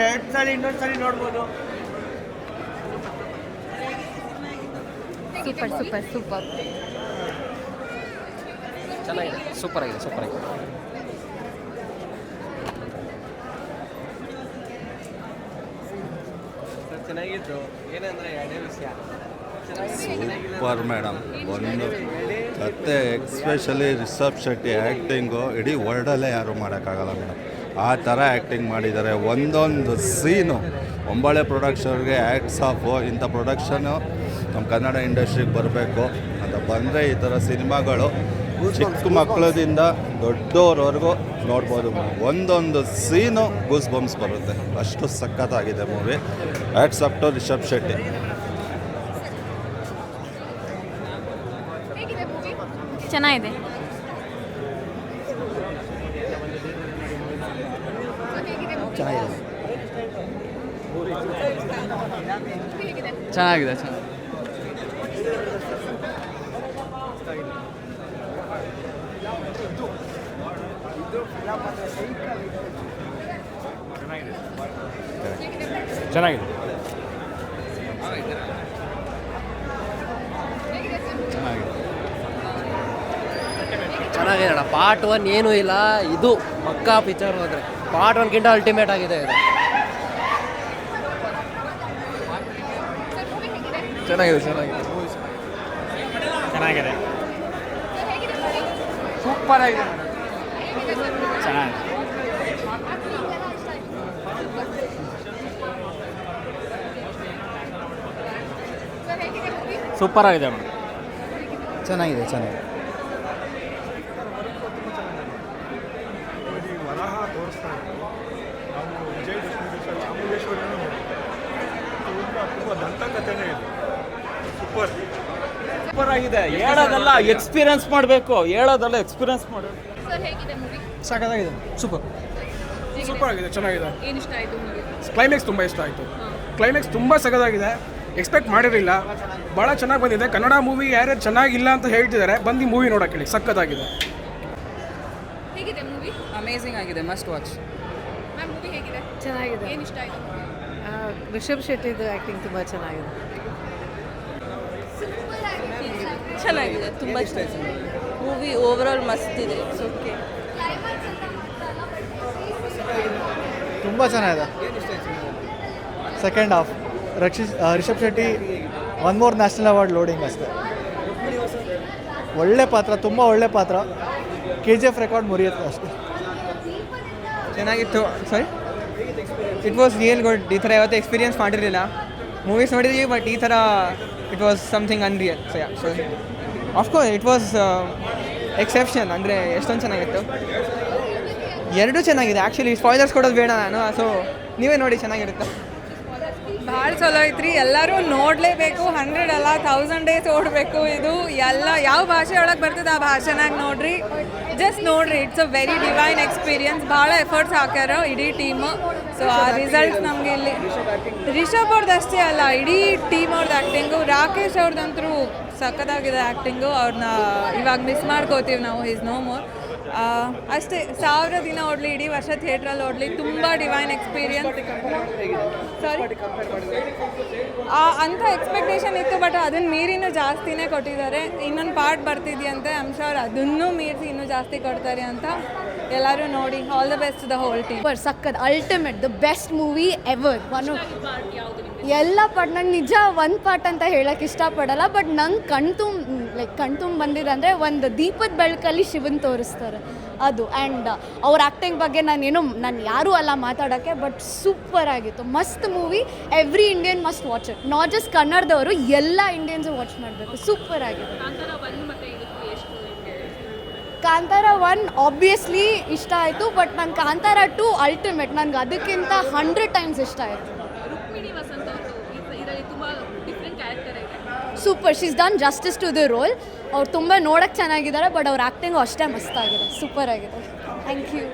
ಎರಡು ಸಲ ಇನ್ನೊಂದು ಸಲ ನೋಡ್ಬೋದು. ಸೂಪರ್ ಸೂಪರ್ ಸೂಪರ್ ಚೆನ್ನಾಗಿದೆ, ಸೂಪರ್ ಆಗಿದೆ, ಸೂಪರ್ ಆಗಿದೆ. ಚೆನ್ನಾಗಿತ್ತು. ಏನಂದ್ರೆ ಎರಡೇ ವಿಷಯ ಸೂಪರ್ ಮೇಡಮ್. ಒಂದು ಕತೆ ಎಕ್ಸ್ಪೆಷಲಿ ರಿಷಬ್ ಶೆಟ್ಟಿ ಆ್ಯಕ್ಟಿಂಗು ಇಡೀ ವರ್ಲ್ಡಲ್ಲೇ ಯಾರೂ ಮಾಡೋಕ್ಕಾಗಲ್ಲ ಮೇಡಮ್. ಆ ಥರ ಆ್ಯಕ್ಟಿಂಗ್ ಮಾಡಿದ್ದಾರೆ. ಒಂದೊಂದು ಸೀನು ಒಂಬಳೆ ಪ್ರೊಡಕ್ಷನ್ಗೆ ಆ್ಯಕ್ಟ್ಸ್ ಆಫು. ಇಂಥ ಪ್ರೊಡಕ್ಷನು ನಮ್ಮ ಕನ್ನಡ ಇಂಡಸ್ಟ್ರಿಗೆ ಬರಬೇಕು ಅಂತ ಬಂದರೆ ಈ ಥರ ಸಿನಿಮಾಗಳು ಚಿಕ್ಕ ಮಕ್ಕಳದಿಂದ ದೊಡ್ಡವ್ರವರೆಗೂ ನೋಡ್ಬೋದು. ಒಂದೊಂದು ಸೀನು ಗೂಸ್ ಬಂಪ್ಸ್ ಬರುತ್ತೆ, ಅಷ್ಟು ಸಖತ್ತಾಗಿದೆ movie. Hats off to Rishab Shetty. ಚೆನ್ನಾಗಿದೆ. ಚೆನ್ನಾಗಿದೆ. ಚೆನ್ನಾಗಿದೆ. ಚೆನ್ನಾಗಿದೆ ಅಣ್ಣ. ಪಾರ್ಟ್ 1 ಏನೂ ಇಲ್ಲ, ಇದು ಪಕ್ಕಾ ಪಿಕ್ಚರ್. ಹೋದರೆ ಪಾರ್ಟ್ 1ಗಿಂತ ಅಲ್ಟಿಮೇಟ್ ಆಗಿದೆ ಇದು. ಚೆನ್ನಾಗಿದೆ, ಚೆನ್ನಾಗಿದೆ, ಸೂಪರ್ ಆಗಿದೆ, ಚೆನ್ನಾಗಿದೆ. ಸೂಪರ್ ಆಗಿದೆ ಮೇಡಮ್. ಚೆನ್ನಾಗಿದೆ. ವರಹ ತೋರಿಸ್ತಾರೆ. ನಾವು ವಿಜಯದಶಮಿ ದಿವಸ ಚಾಮುಂಡೇಶ್ವರಿನೂ ತುಂಬ ದಂತಕಥೆನೇ ಇದೆ. ಸೂಪರ್ ಆಗಿದೆ. ಹೇಳೋದಲ್ಲ, ಎಕ್ಸ್ಪೀರಿಯನ್ಸ್ ಮಾಡಬೇಕು. ಹೇಳೋದಲ್ಲ, ಎಕ್ಸ್ಪೀರಿಯನ್ಸ್ ಮಾಡಬೇಕು. ಸಾಕಾಗಿದೆ. ಸೂಪರ್ ಆಗಿದೆ, ಚೆನ್ನಾಗಿದೆ. ಏನು ಇಷ್ಟ ಆಯಿತು? ಕ್ಲೈಮ್ಯಾಕ್ಸ್ ತುಂಬ ಇಷ್ಟ ಆಯಿತು. ಕ್ಲೈಮ್ಯಾಕ್ಸ್ ತುಂಬ ಸಖತ್ತಾಗಿದೆ. ಎಕ್ಸ್ಪೆಕ್ಟ್ ಮಾಡಿರಲಿಲ್ಲ. ಭಾಳ ಚೆನ್ನಾಗಿ ಬಂದಿದೆ. ಕನ್ನಡ ಮೂವಿ ಯಾರ್ಯಾರು ಚೆನ್ನಾಗಿಲ್ಲ ಅಂತ ಹೇಳ್ತಿದ್ದಾರೆ, ಬಂದು ಮೂವಿ ನೋಡೋಕೆ ಹೇಳಿ. ಸಖತ್ತಾಗಿದೆ. ಹೇಗಿದೆ ಮೂವಿ? ಅಮೇಝಿಂಗ್ ಆಗಿದೆ, ಮಸ್ಟ್ ವಾಚ್. ಮ್ಯಾಮ್ ಮೂವಿ ಹೇಗಿದೆ? ಚೆನ್ನಾಗಿದೆ. ಏನು ಇಷ್ಟ ಆಯಿತು? ರಿಷಬ್ ಶೆಟ್ಟಿದು ಆ್ಯಕ್ಟಿಂಗ್ ತುಂಬ ಚೆನ್ನಾಗಿದೆ. ಚೆನ್ನಾಗಿದೆ, ತುಂಬ ಚೆನ್ನಾಗಿದೆ. ಮೂವಿ ಓವರಾಲ್ ಮಸ್ತ್ ಇದೆ. ಓಕೆ, ತುಂಬ ಚೆನ್ನಾಗಿದೆ. Second half Rishab Shetty one more national award loading ಅಷ್ಟೇ. ಒಳ್ಳೆ ಪಾತ್ರ, ತುಂಬ ಒಳ್ಳೆ ಪಾತ್ರ. KGF ರೆಕಾರ್ಡ್ ಮುರಿಯುತ್ತೆ ಅಷ್ಟೇ. ಚೆನ್ನಾಗಿತ್ತು. ಸಾರಿ, ಇಟ್ ವಾಸ್ ರಿಯಲ್ ಗುಡ್. ಈ ಥರ ಯಾವತ್ತೂ ಎಕ್ಸ್ಪೀರಿಯನ್ಸ್ ಮಾಡಿರಲಿಲ್ಲ. ಮೂವೀಸ್ ನೋಡಿದ್ವಿ, ಬಟ್ ಈ ಥರ it was something unreal. So of course it was exception. ಅಂದರೆ ಎಷ್ಟೊಂದು ಚೆನ್ನಾಗಿತ್ತು. ಎರಡೂ ಚೆನ್ನಾಗಿದೆ. ಆ್ಯಕ್ಚುಲಿ ಸ್ಪಾಯ್ಲರ್ಸ್ ಕೊಡೋದು ಬೇಡ ನಾನು. ಸೊ ನೀವೇ ನೋಡಿ, ಚೆನ್ನಾಗಿರುತ್ತೆ. ಭಾಳ ಚಲೋ ಐತ್ರಿ. ಎಲ್ಲರೂ ನೋಡಲೇಬೇಕು. 100 ಅಲ್ಲ 1000 ಡೇಸ್ ಓಡಬೇಕು. ಇದು ಎಲ್ಲ ಯಾವ ಭಾಷೆ ಒಳಗೆ ಬರ್ತದೆ ಆ ಭಾಷೆನಾಗ ನೋಡ್ರಿ. ಜಸ್ಟ್ ನೋಡ್ರಿ, it's a very divine experience. ಭಾಳ ಎಫರ್ಟ್ಸ್ ಹಾಕ್ಯಾರ ಇಡೀ ಟೀಮು. ಸೊ ಆ ರಿಸಲ್ಟ್ಸ್ ನಮಗೆ ಇಲ್ಲಿ ರಿಷಬ್ ಅವ್ರದ್ದು ಅಷ್ಟೇ ಅಲ್ಲ, ಇಡೀ ಟೀಮ್ ಅವ್ರದ್ದು ಆ್ಯಕ್ಟಿಂಗು. ರಾಕೇಶ್ ಅವ್ರದ್ದಂತರೂ ಸಖತ್ತಾಗಿದೆ ಆ್ಯಕ್ಟಿಂಗು. ಅವ್ರನ್ನ ಇವಾಗ ಮಿಸ್ ಮಾಡ್ಕೋತೀವಿ ನಾವು. Is no more. ಅಷ್ಟೇ, 1000 ದಿನ ಓಡಲಿ, ಇಡೀ ವರ್ಷ ಥಿಯೇಟ್ರಲ್ಲಿ ಓಡಲಿ. ತುಂಬ ಡಿವೈನ್ ಎಕ್ಸ್ಪೀರಿಯನ್ಸ್. ಸಾರಿ, ಅಂಥ ಎಕ್ಸ್ಪೆಕ್ಟೇಷನ್ ಇತ್ತು, ಬಟ್ ಅದನ್ನು ಮೀರಿನೂ ಜಾಸ್ತಿನೇ ಕೊಟ್ಟಿದ್ದಾರೆ. ಇನ್ನೊಂದು ಪಾರ್ಟ್ ಬರ್ತಿದೆಯಂತೆ. ಐ ಆಮ್ ಶ್ಯೂರ್ ಅದನ್ನೂ ಮೀರಿಸಿ ಇನ್ನೂ ಜಾಸ್ತಿ ಕೊಡ್ತಾರೆ ಅಂತ. ಎಲ್ಲರೂ ನೋಡಿ. All the best the whole team. ಸಕ್ಕತ್ ultimate, the best movie ever. ಎಲ್ಲ ಪಾರ್ಟ್ ನಂಗೆ ನಿಜ ಒಂದು ಪಾರ್ಟ್ ಅಂತ ಹೇಳಕ್ಕೆ ಇಷ್ಟಪಡಲ್ಲ, ಬಟ್ ನಂಗೆ ಕಣ್ತುಂಬ ಬಂದಿರಂದರೆ ಒಂದು ದೀಪದ ಬೆಳಕಲ್ಲಿ ಶಿವನ್ ತೋರಿಸ್ತಾರೆ ಅದು. ಆ್ಯಂಡ್ ಅವ್ರ ಆ್ಯಕ್ಟಿಂಗ್ ಬಗ್ಗೆ ನಾನು ಯಾರೂ ಅಲ್ಲ ಮಾತಾಡೋಕ್ಕೆ, ಬಟ್ ಸೂಪರ್ ಆಗಿತ್ತು. ಮಸ್ತ್ movie. Every Indian must watch it. Not just ಕನ್ನಡದವರು, ಎಲ್ಲ ಇಂಡಿಯನ್ಸು ವಾಚ್ ಮಾಡಬೇಕು. ಸೂಪರ್ ಆಗಿದೆ. ಕಾಂತಾರ 1 ಆಬ್ವಿಯಸ್ಲಿ ಇಷ್ಟ ಆಯಿತು, ಬಟ್ ನಂಗೆ ಕಾಂತಾರ 2 ಅಲ್ಟಿಮೇಟ್. ನನಗೆ ಅದಕ್ಕಿಂತ 100 ಟೈಮ್ಸ್ ಇಷ್ಟ ಆಯಿತು. Super, she's done justice to the role. ಅವ್ರು ತುಂಬ ನೋಡೋಕ್ಕೆ ಚೆನ್ನಾಗಿದ್ದಾರೆ, ಬಟ್ ಅವ್ರ ಆ್ಯಕ್ಟಿಂಗು ಅಷ್ಟೇ ಮಸ್ತಾಗಿದೆ. ಸೂಪರ್ ಆಗಿದೆ. Thank you.